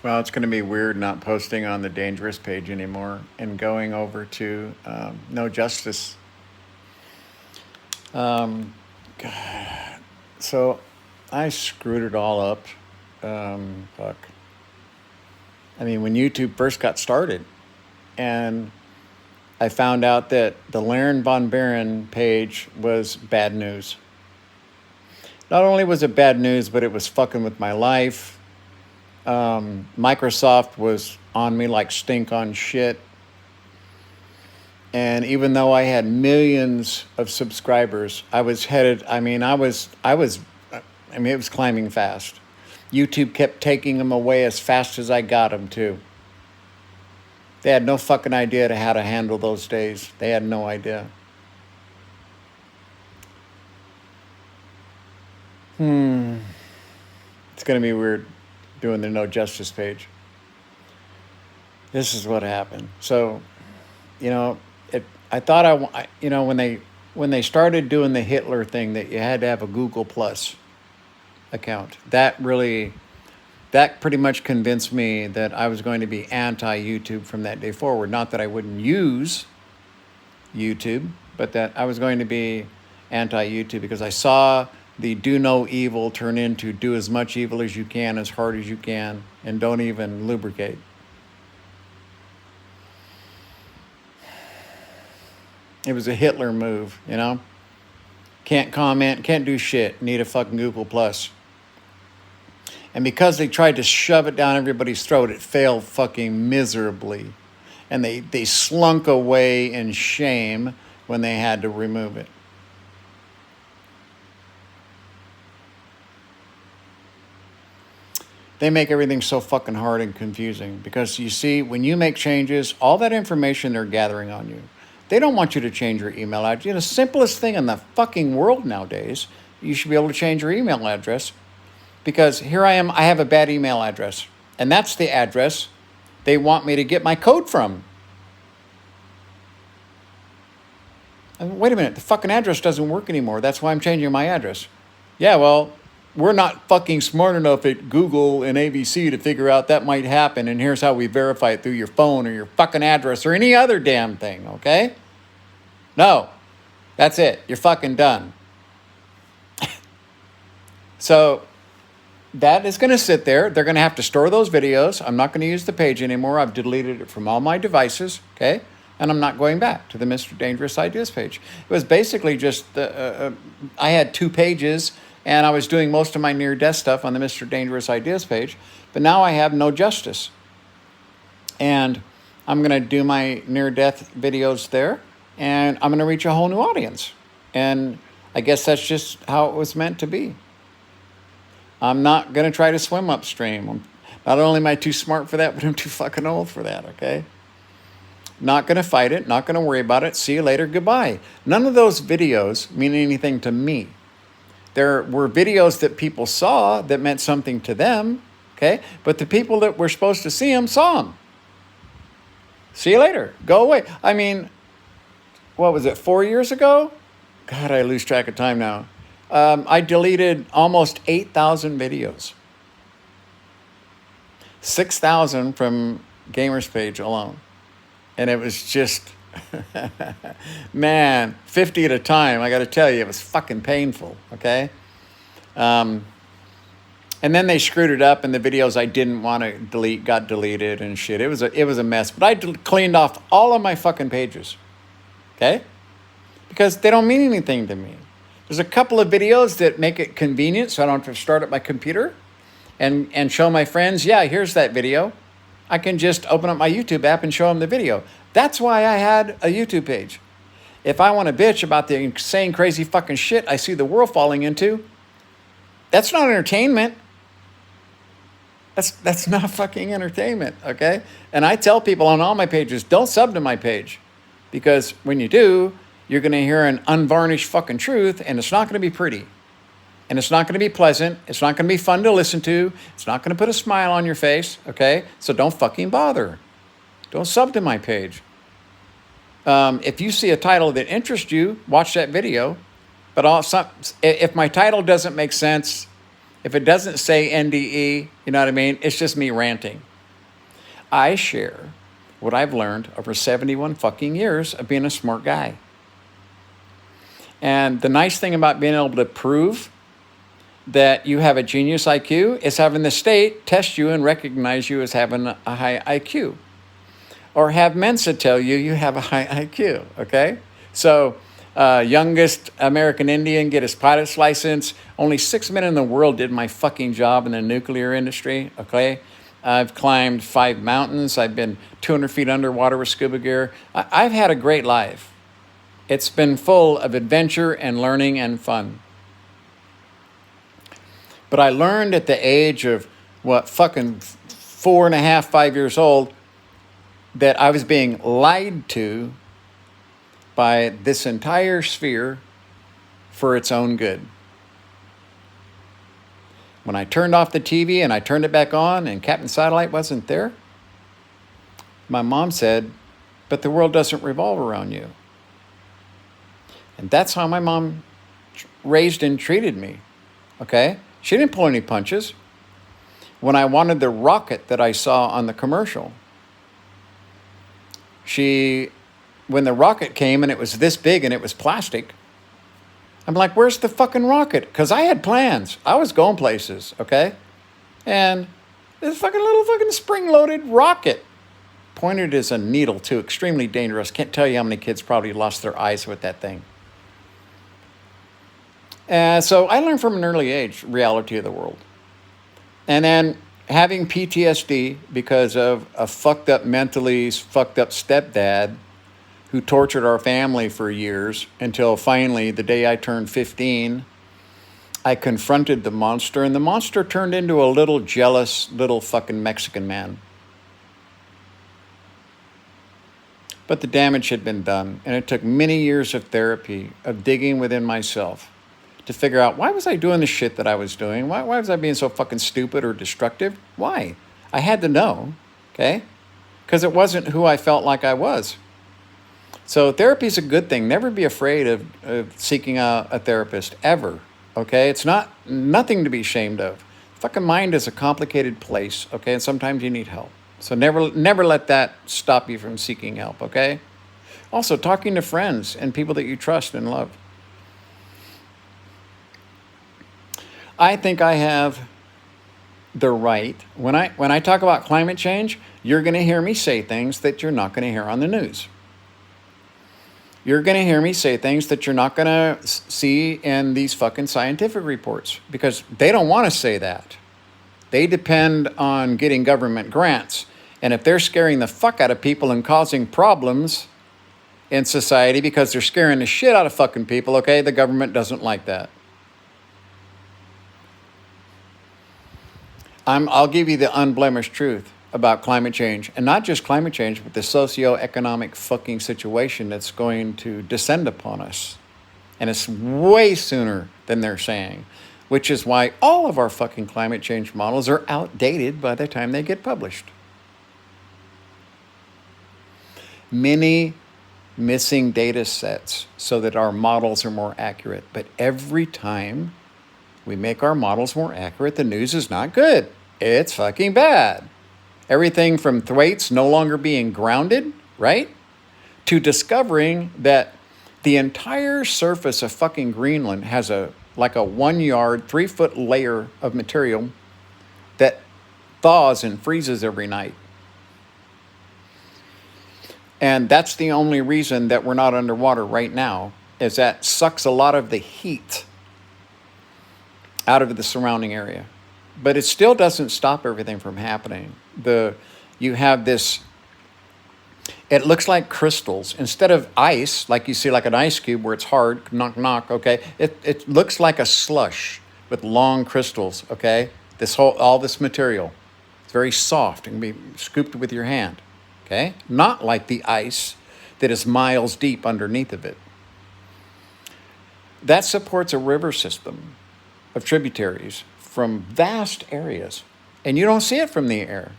Well, it's going to be weird not posting on the dangerous page anymore and going over to No Justice. Um, so I screwed it all up. Fuck. I mean, when YouTube first got started, and I found out that the Laren von Baron page was bad news. Not only was it bad news, but it was fucking with my life. Microsoft was on me like stink on shit. And even though I had millions of subscribers, I was headed, it was climbing fast. YouTube kept taking them away as fast as I got them too. They had no fucking idea how to handle those days. They had no idea. It's going to be weird doing the No Justice page. This is what happened. So, I thought when they started doing the Hitler thing that you had to have a Google Plus account, that pretty much convinced me that I was going to be anti-YouTube from that day forward. Not that I wouldn't use YouTube, but that I was going to be anti-YouTube because I saw the do no evil turn into do as much evil as you can, as hard as you can, and don't even lubricate. It was a Hitler move, Can't comment, can't do shit, need a fucking Google Plus. And because they tried to shove it down everybody's throat, it failed fucking miserably. And they slunk away in shame when they had to remove it. They make everything so fucking hard and confusing because you see, when you make changes, all that information they're gathering on you. They don't want you to change your email address. The simplest thing in the fucking world nowadays, you should be able to change your email address. Because here I am, I have a bad email address. And that's the address they want me to get my code from. Wait a minute, the fucking address doesn't work anymore. That's why I'm changing my address. Yeah, well, we're not fucking smart enough at Google and ABC to figure out that might happen, and here's how we verify it through your phone or your fucking address or any other damn thing, okay? No, that's it. You're fucking done. So that is going to sit there. They're going to have to store those videos. I'm not going to use the page anymore. I've deleted it from all my devices, okay? And I'm not going back to the Mr. Dangerous Ideas page. It was basically just, I had 2 pages, and I was doing most of my near-death stuff on the Mr. Dangerous Ideas page. But now I have No Justice. And I'm going to do my near-death videos there, and I'm going to reach a whole new audience. And I guess that's just how it was meant to be. I'm not going to try to swim upstream. Not only am I too smart for that, but I'm too fucking old for that, okay? Not going to fight it. Not going to worry about it. See you later. Goodbye. None of those videos mean anything to me. There were videos that people saw that meant something to them, okay? But the people that were supposed to see them saw them. See you later. Go away. I mean, what was it, 4 years ago? God, I lose track of time now. I deleted almost 8,000 videos. 6,000 from Gamers page alone. And it was just, man, 50 at a time. I got to tell you, it was fucking painful, okay? And then they screwed it up, and the videos I didn't want to delete got deleted and shit. It was a mess. But I cleaned off all of my fucking pages, okay? Because they don't mean anything to me. There's a couple of videos that make it convenient so I don't have to start up my computer and show my friends, yeah, here's that video. I can just open up my YouTube app and show them the video. That's why I had a YouTube page. If I want to bitch about the insane, crazy fucking shit I see the world falling into, that's not entertainment. That's not fucking entertainment, okay? And I tell people on all my pages, don't sub to my page. Because when you do, you're going to hear an unvarnished fucking truth, and it's not going to be pretty. And it's not going to be pleasant. It's not going to be fun to listen to. It's not going to put a smile on your face, okay? So don't fucking bother. Don't sub to my page. If you see a title that interests you, watch that video. But also, if my title doesn't make sense, If it doesn't say NDE, you know what I mean? It's just me ranting. I share what I've learned over 71 fucking years of being a smart guy. And the nice thing about being able to prove that you have a genius IQ is having the state test you and recognize you as having a high IQ. Or have Mensa tell you you have a high IQ, okay? So, youngest American Indian get his pilot's license. Only 6 men in the world did my fucking job in the nuclear industry, okay? I've climbed 5 mountains. I've been 200 feet underwater with scuba gear. I've had a great life. It's been full of adventure and learning and fun. But I learned at the age of, fucking 4.5, 5 years old, that I was being lied to by this entire sphere for its own good. When I turned off the TV and I turned it back on and Captain Satellite wasn't there, my mom said, "But the world doesn't revolve around you." And that's how my mom raised and treated me, okay? She didn't pull any punches. When I wanted the rocket that I saw on the commercial, when the rocket came and it was this big and it was plastic, I'm like, "Where's the fucking rocket?" Because I had plans. I was going places, okay? And this little spring-loaded rocket pointed as a needle, too. Extremely dangerous. Can't tell you how many kids probably lost their eyes with that thing. So I learned from an early age reality of the world. And then having PTSD because of a mentally fucked up stepdad who tortured our family for years until finally the day I turned 15, I confronted the monster, and the monster turned into a little jealous little fucking Mexican man. But the damage had been done, and it took many years of therapy, of digging within myself to figure out, why was I doing the shit that I was doing? Why was I being so fucking stupid or destructive? Why? I had to know, okay? Because it wasn't who I felt like I was. So therapy is a good thing. Never be afraid of seeking out a therapist, ever, okay? It's nothing to be ashamed of. Fucking mind is a complicated place, okay? And sometimes you need help. So never let that stop you from seeking help, okay? Also, talking to friends and people that you trust and love. I think I have the right, when I talk about climate change, you're going to hear me say things that you're not going to hear on the news. You're going to hear me say things that you're not going to see in these fucking scientific reports, because they don't want to say that. They depend on getting government grants. And if they're scaring the fuck out of people and causing problems in society because they're scaring the shit out of fucking people, okay, the government doesn't like that. I'll give you the unblemished truth about climate change, and not just climate change, but the socio-economic fucking situation that's going to descend upon us. And it's way sooner than they're saying, which is why all of our fucking climate change models are outdated by the time they get published. Many missing data sets so that our models are more accurate. But every time we make our models more accurate, the news is not good. It's fucking bad. Everything from Thwaites no longer being grounded, right? To discovering that the entire surface of fucking Greenland has a 1 yard, 3 foot layer of material that thaws and freezes every night. And that's the only reason that we're not underwater right now, is that sucks a lot of the heat out of the surrounding area. But it still doesn't stop everything from happening. You have this, it looks like crystals. Instead of ice, like you see like an ice cube where it's hard, knock, knock, okay? It looks like a slush with long crystals, okay? All this material. It's very soft and can be scooped with your hand, okay? Not like the ice that is miles deep underneath of it. That supports a river system of tributaries from vast areas, and you don't see it from the air.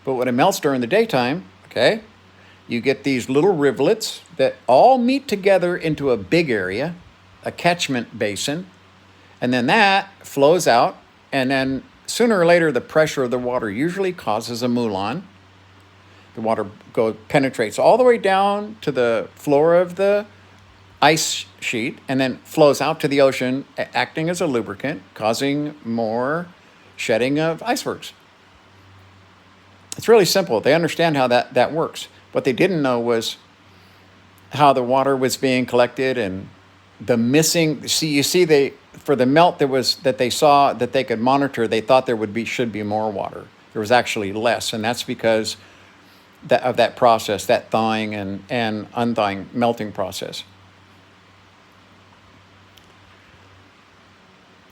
But when it melts during the daytime, okay, you get these little rivulets that all meet together into a big area, a catchment basin, And then that flows out, and then sooner or later, the pressure of the water usually causes a moulin. The water penetrates all the way down to the floor of the ice sheet and then flows out to the ocean, acting as a lubricant, causing more shedding of icebergs. It's really simple. They understand how that works. What they didn't know was how the water was being collected and the missing. For the melt that they saw that they could monitor, they thought should be more water. There was actually less, and that's because of that process, that thawing and unthawing, melting process.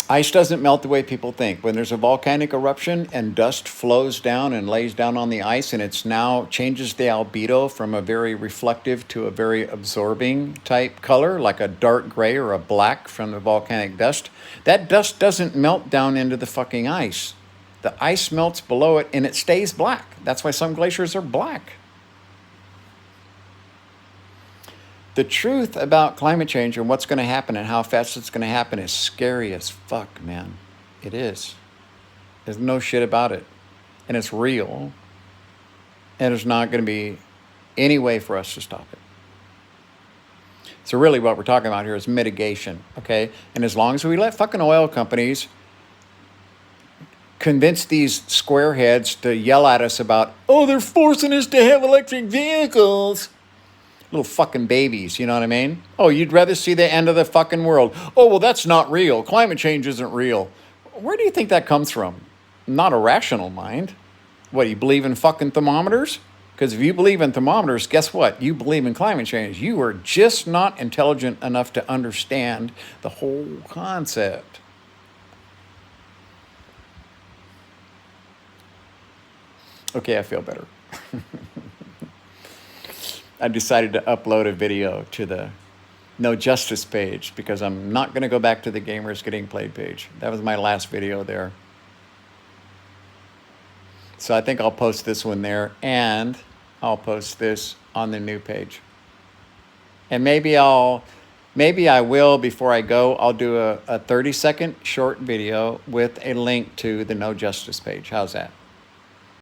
Ice doesn't melt the way people think. When there's a volcanic eruption and dust flows down and lays down on the ice, and it's now changes the albedo from a very reflective to a very absorbing type color, like a dark gray or a black from the volcanic dust, that dust doesn't melt down into the fucking ice. The ice melts below it and it stays black. That's why some glaciers are black. The truth about climate change and what's going to happen and how fast it's going to happen is scary as fuck, man. It is. There's no shit about it. And it's real. And there's not going to be any way for us to stop it. So really what we're talking about here is mitigation, okay? And as long as we let fucking oil companies convince these squareheads to yell at us about, oh, they're forcing us to have electric vehicles. Little fucking babies, you know what I mean? Oh, you'd rather see the end of the fucking world. Oh, well, that's not real. Climate change isn't real. Where do you think that comes from? Not a rational mind. What, you believe in fucking thermometers? Because if you believe in thermometers, guess what? You believe in climate change. You are just not intelligent enough to understand the whole concept. Okay, I feel better. I decided to upload a video to the No Justice page because I'm not going to go back to the Gamers Getting Played page. That was my last video there. So I think I'll post this one there, and I'll post this on the new page. And maybe I will, before I go, I'll do a 30-second short video with a link to the No Justice page. How's that?